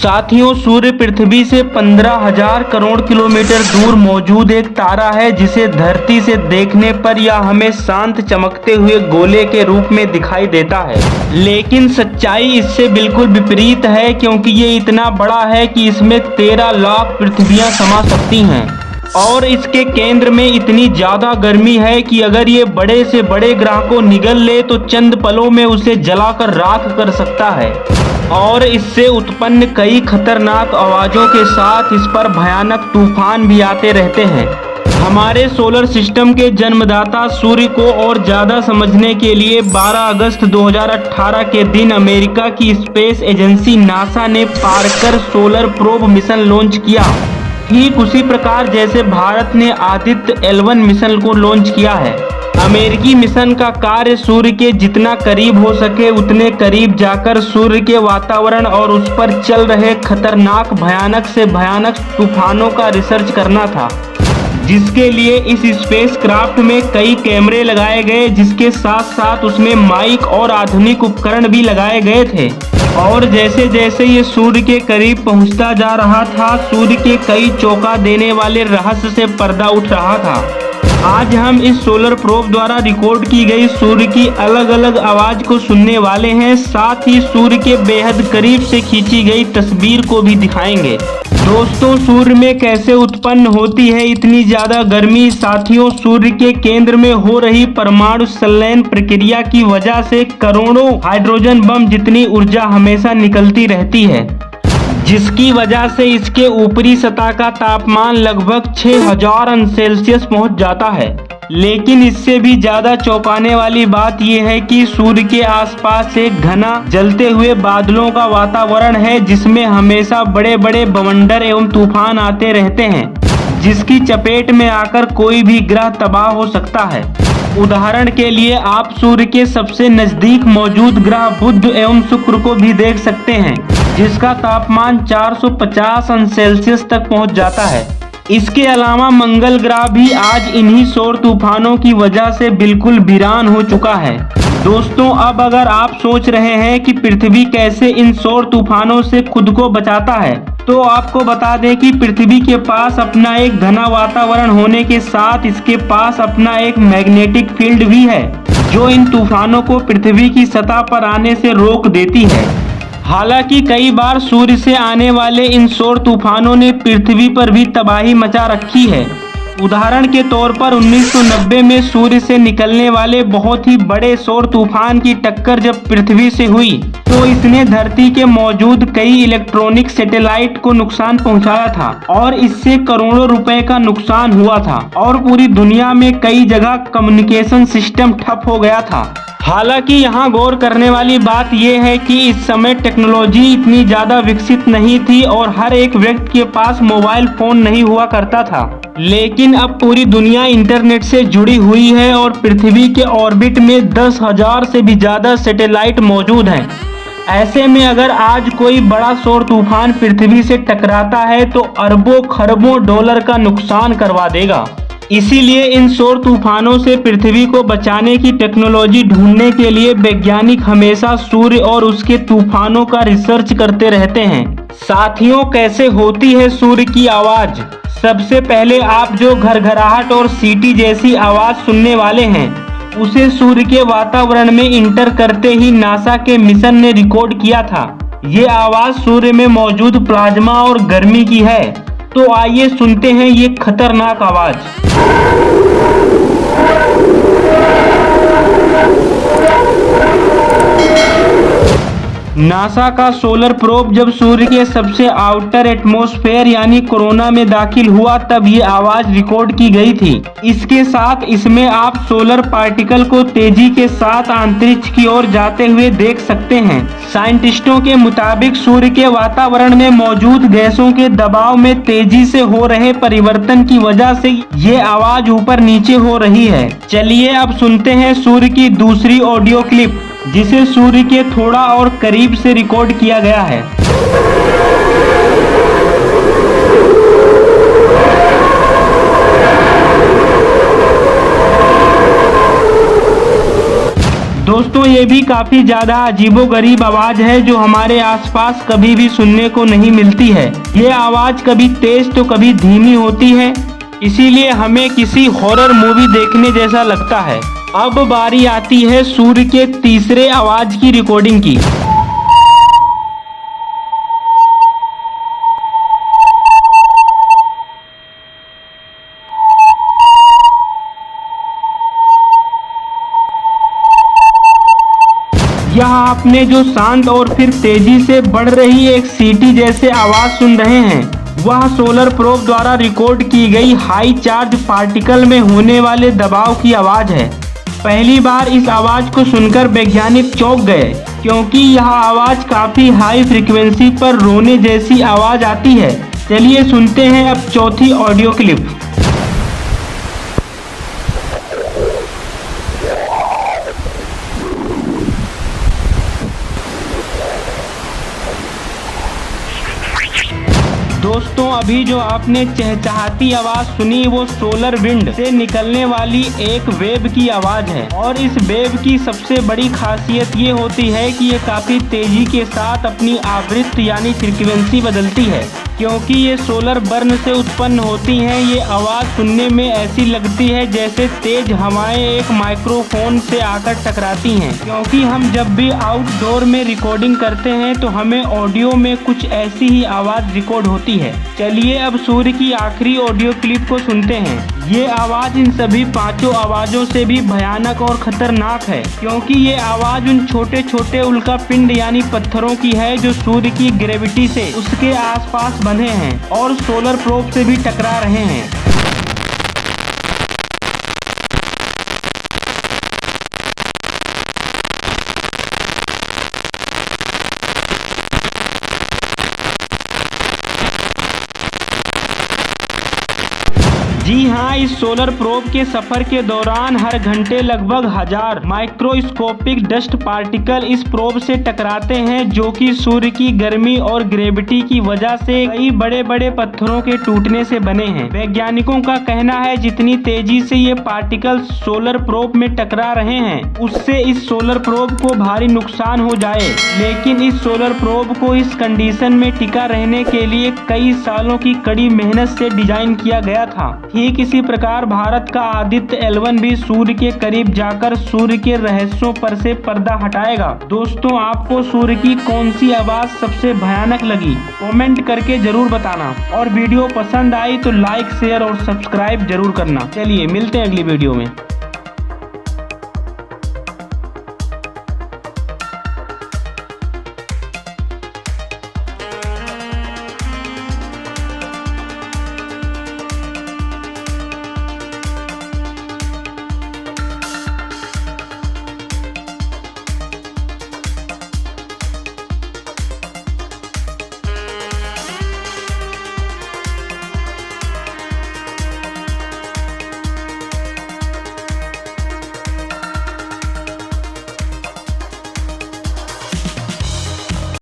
साथियों, सूर्य पृथ्वी से 15,000 करोड़ किलोमीटर दूर मौजूद एक तारा है जिसे धरती से देखने पर यह हमें शांत चमकते हुए गोले के रूप में दिखाई देता है। लेकिन सच्चाई इससे बिल्कुल विपरीत है, क्योंकि ये इतना बड़ा है कि इसमें 13 लाख पृथ्वियां समा सकती हैं और इसके केंद्र में इतनी ज्यादा गर्मी है कि अगर ये बड़े से बड़े ग्रह को निगल ले तो चंद पलों में उसे जलाकर राख कर सकता है और इससे उत्पन्न कई खतरनाक आवाजों के साथ इस पर भयानक तूफान भी आते रहते हैं। हमारे सोलर सिस्टम के जन्मदाता सूर्य को और ज्यादा समझने के लिए 12 अगस्त 2018 के दिन अमेरिका की स्पेस एजेंसी नासा ने Parker solar probe mission launch किया। ठीक उसी प्रकार जैसे भारत ने आदित्य L1 मिशन को लॉन्च किया है। अमेरिकी मिशन का कार्य सूर्य के जितना करीब हो सके उतने करीब जाकर सूर्य के वातावरण और उस पर चल रहे खतरनाक भयानक से भयानक तूफानों का रिसर्च करना था, जिसके लिए इस स्पेसक्राफ्ट में कई कैमरे लगाए गए, जिसके साथ साथ उसमें माइक और आधुनिक उपकरण भी लगाए गए थे। और जैसे जैसे ये सूर्य के करीब पहुंचता जा रहा था, सूर्य के कई चौंका देने वाले रहस्य से पर्दा उठ रहा था। आज हम इस सोलर प्रोब द्वारा रिकॉर्ड की गई सूर्य की अलग अलग आवाज को सुनने वाले हैं, साथ ही सूर्य के बेहद करीब से खींची गई तस्वीर को भी दिखाएंगे। दोस्तों, सूर्य में कैसे उत्पन्न होती है इतनी ज्यादा गर्मी? साथियों, सूर्य के केंद्र में हो रही परमाणु संलयन प्रक्रिया की वजह से करोड़ों हाइड्रोजन बम जितनी ऊर्जा हमेशा निकलती रहती है, जिसकी वजह से इसके ऊपरी सतह का तापमान लगभग 6000 अंश सेल्सियस पहुंच जाता है। लेकिन इससे भी ज्यादा चौंकाने वाली बात यह है कि सूर्य के आसपास एक घना जलते हुए बादलों का वातावरण है, जिसमें हमेशा बड़े बड़े बवंडर एवं तूफान आते रहते हैं, जिसकी चपेट में आकर कोई भी ग्रह तबाह हो सकता है। उदाहरण के लिए आप सूर्य के सबसे नजदीक मौजूद ग्रह बुध एवं शुक्र को भी देख सकते हैं, जिसका तापमान 450 अंश सेल्सियस तक पहुंच जाता है। इसके अलावा मंगल ग्रह भी आज इन्हीं सौर तूफानों की वजह से बिल्कुल वीरान हो चुका है। दोस्तों, अब अगर आप सोच रहे हैं कि पृथ्वी कैसे इन सौर तूफानों से खुद को बचाता है, तो आपको बता दें कि पृथ्वी के पास अपना एक घना वातावरण होने के साथ इसके पास अपना एक मैग्नेटिक फील्ड भी है, जो इन तूफानों को पृथ्वी की सतह पर आने से रोक देती है। हालांकि कई बार सूर्य से आने वाले इन सौर तूफानों ने पृथ्वी पर भी तबाही मचा रखी है। उदाहरण के तौर पर 1990 में सूर्य से निकलने वाले बहुत ही बड़े सौर तूफान की टक्कर जब पृथ्वी से हुई, तो इसने धरती के मौजूद कई इलेक्ट्रॉनिक सैटेलाइट को नुकसान पहुंचाया था और इससे करोड़ों रुपए का नुकसान हुआ था और पूरी दुनिया में कई जगह कम्युनिकेशन सिस्टम ठप हो गया था। हालांकि यहाँ गौर करने वाली बात यह है कि इस समय टेक्नोलॉजी इतनी ज़्यादा विकसित नहीं थी और हर एक व्यक्ति के पास मोबाइल फ़ोन नहीं हुआ करता था। लेकिन अब पूरी दुनिया इंटरनेट से जुड़ी हुई है और पृथ्वी के ऑर्बिट में 10,000 से भी ज़्यादा सैटेलाइट मौजूद हैं। ऐसे में अगर आज कोई बड़ा सौर तूफान पृथ्वी से टकराता है तो अरबों खरबों डॉलर का नुकसान करवा देगा। इसीलिए इन सौर तूफानों से पृथ्वी को बचाने की टेक्नोलॉजी ढूंढने के लिए वैज्ञानिक हमेशा सूर्य और उसके तूफानों का रिसर्च करते रहते हैं। साथियों, कैसे होती है सूर्य की आवाज? सबसे पहले आप जो घरघराहट और सीटी जैसी आवाज सुनने वाले हैं, उसे सूर्य के वातावरण में इंटर करते ही नासा के मिशन ने रिकॉर्ड किया था। ये आवाज सूर्य में मौजूद प्लाज्मा और गर्मी की है। तो आइए सुनते हैं ये खतरनाक आवाज। नासा का सोलर प्रोब जब सूर्य के सबसे आउटर एटमॉस्फेयर यानी कोरोना में दाखिल हुआ, तब ये आवाज रिकॉर्ड की गई थी। इसके साथ इसमें आप सोलर पार्टिकल को तेजी के साथ अंतरिक्ष की ओर जाते हुए देख सकते हैं। साइंटिस्टों के मुताबिक सूर्य के वातावरण में मौजूद गैसों के दबाव में तेजी से हो रहे परिवर्तन की वजह से ये आवाज ऊपर नीचे हो रही है। चलिए अब सुनते हैं सूर्य की दूसरी ऑडियो क्लिप, जिसे सूर्य के थोड़ा और करीब से रिकॉर्ड किया गया है। दोस्तों ये भी काफी ज्यादा अजीबोगरीब आवाज है जो हमारे आसपास कभी भी सुनने को नहीं मिलती है। ये आवाज कभी तेज तो कभी धीमी होती है, इसीलिए हमें किसी हॉरर मूवी देखने जैसा लगता है। अब बारी आती है सूर्य के तीसरे आवाज की रिकॉर्डिंग की। यहाँ आपने जो शांत और फिर तेजी से बढ़ रही एक सीटी जैसे आवाज सुन रहे हैं, वह सोलर प्रोब द्वारा रिकॉर्ड की गई हाई चार्ज पार्टिकल में होने वाले दबाव की आवाज है। पहली बार इस आवाज को सुनकर वैज्ञानिक चौंक गए, क्योंकि यह आवाज काफी हाई फ्रीक्वेंसी पर रोने जैसी आवाज आती है। चलिए सुनते हैं अब चौथी ऑडियो क्लिप। दोस्तों अभी जो आपने चहचहाती आवाज सुनी वो सोलर विंड से निकलने वाली एक वेव की आवाज है। और इस वेव की सबसे बड़ी खासियत ये होती है कि ये काफी तेजी के साथ अपनी आवृत्ति यानी फ्रीक्वेंसी बदलती है। क्योंकि ये सोलर बर्न से उत्पन्न होती हैं, ये आवाज सुनने में ऐसी लगती है जैसे तेज हवाएं एक माइक्रोफोन से आकर टकराती हैं। क्योंकि हम जब भी आउटडोर में रिकॉर्डिंग करते हैं तो हमें ऑडियो में कुछ ऐसी ही आवाज रिकॉर्ड होती है। चलिए अब सूर्य की आखिरी ऑडियो क्लिप को सुनते हैं। ये आवाज इन सभी पांचों आवाजों से भी भयानक और खतरनाक है, क्योंकि ये आवाज उन छोटे छोटे उल्का पिंड यानी पत्थरों की है जो सूर्य की ग्रेविटी से उसके आसपास बंधे हैं और सोलर प्रोब से भी टकरा रहे हैं। जी हाँ, इस सोलर प्रोब के सफर के दौरान हर घंटे लगभग 1000 माइक्रोस्कोपिक डस्ट पार्टिकल इस प्रोब से टकराते हैं, जो कि सूर्य की गर्मी और ग्रेविटी की वजह से कई बड़े बड़े पत्थरों के टूटने से बने हैं। वैज्ञानिकों का कहना है जितनी तेजी से ये पार्टिकल सोलर प्रोब में टकरा रहे हैं, उससे इस सोलर प्रोब को भारी नुकसान हो जाए। लेकिन इस सोलर प्रोब को इस कंडीशन में टिका रहने के लिए कई सालों की कड़ी मेहनत से डिजाइन किया गया था। ठीक इसी प्रकार भारत का आदित्य L1 भी सूर्य के करीब जाकर सूर्य के रहस्यों पर से पर्दा हटाएगा। दोस्तों आपको सूर्य की कौन सी आवाज सबसे भयानक लगी, कमेंट करके जरूर बताना। और वीडियो पसंद आई तो लाइक शेयर और सब्सक्राइब जरूर करना। चलिए मिलते हैं अगली वीडियो में।